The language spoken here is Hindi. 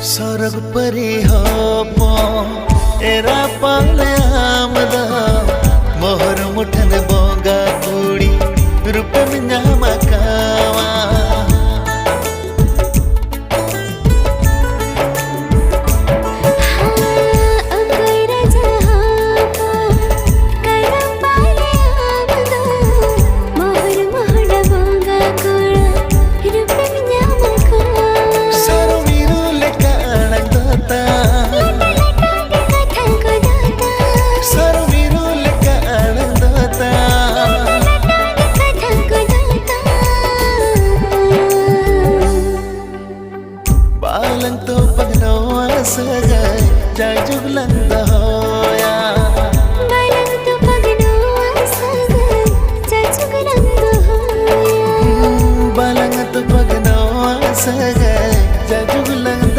सरग परी हो एरा पाले आमदा मोहर मुठन बोगा कुड़ी रूप मिन्या मकावा balang to pagnawa sa gay jajug lang daw